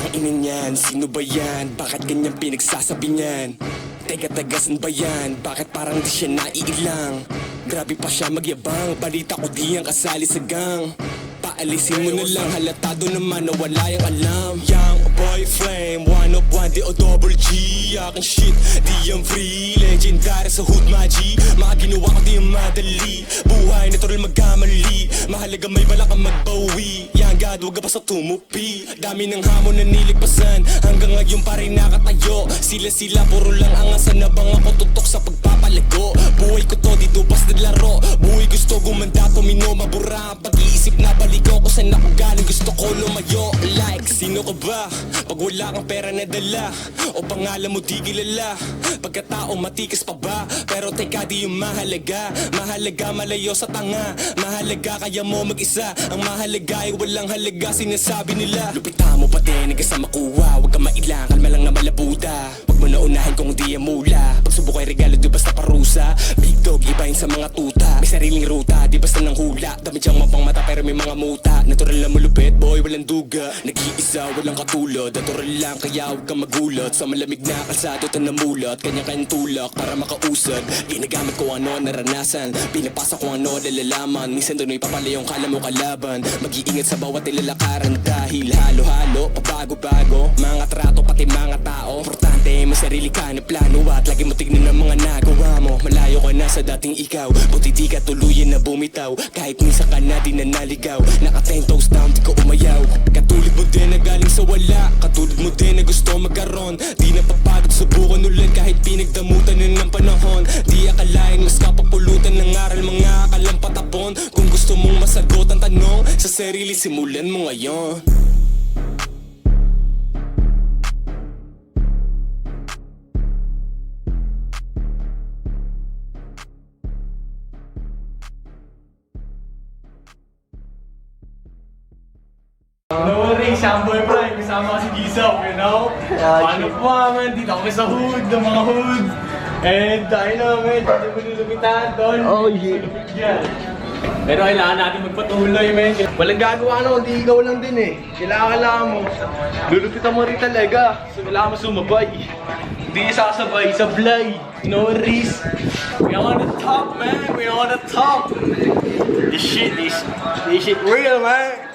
Ang ina niyan, sino ba yan? Bakit ganyan pinagsasabi niyan? Teka, tagasan ba yan? Bakit parang di siya naiilang? Grabe pa siya magyabang, balita ko di yan kasali sa gang. Paalisin mo na lang, halatado naman na wala yung alam. Young boy flame, one of one, di o double G. Aking shit, di yung free, legendary sa hood maji. Mga ginawa ko di yung madali, buhay natural magkamali. Mahalaga may balak ang magbawi. Young God, wag ka pa sa tumupi. Dami ng hamon na niligpasan, hanggang ngayon pa rin nakatayo. Sila puro lang angasan na bang ako tutok sa pagpapalago. Buhay ko to, di dupas na laro. Buhay gusto gumanda, tumino, mabura ang pag-iisip na baligo ko saan ako galing. Gusto ko lumayo, like, sino ka ba? Pag wala kang pera na dala, o pangalan mo di kilala. Pagkatao matikas pa ba? Pero teka, di yung mahalaga. Mahalaga malayo sa tanga, mahalaga kaya mo mag-isa. Ang mahalaga ay walang halaga, sinasabi nila. Lupita mo pa din, hanggang sa makuha. Huwag ka mailang, kalma lang na malabuta. Huwag mo na unahin kung di ang mula. Pagsubok ay regalo, di basta parusa. Big dog, ibahin sa mga tuta. May sariling ruta, di basta ng hula. Dami siyang mapang mata pero may mga muta. Natural na malupit, boy, walang duga. Nag-iisa, walang katulad. Natural lang, kaya huwag kang magulat. Sa malamig na kalsado, tanamulot. Kanya-kanyang tulak para makausad. Ginagamit ko ano naranasan, pinapasa ko ano nalalaman. Minsan doon ay papalayong kala mo kalaban. Mag-iingat sa bawat nilalakaran dahil halo-halo, pabago-bago. Mga trato, pati mga tao. Importante, may sarili ka na plano. At lagi mo tignan ang mga nagawa mo. Malayo ka na sa dating ikaw, buti di ka tuluyan na bumitaw. Kahit minsan ka na din na naligaw, naka 10 toes down, di ko umayaw. Katulad mo din na galing sa wala, katulad mo din na gusto magkaroon. Di na papagod subukan ulit kahit pinagdamutan na ng panahon. Di akalain mas kapapulutan ng aral, mga akalang patapon. Kung gusto mong masagot ang tanong sa sarili, simulan mo ngayon. No worries, Shamboy Prime, kasama si Gisop, you know? Paano po man, dito kami sa hood, ng mga hood. And tayo namin, tayo mo nilupitan doon. Oh, yeah. Yan. Pero kailangan natin magpatuloy, men. Walang gagawa na, hindi ikaw lang din eh. Kailangan mo. Lulupitan mo rin talaga. So kailangan mo sumabay. Hindi sasabay, sablay. No worries. We on the top, man. We on the top. This shit real, man.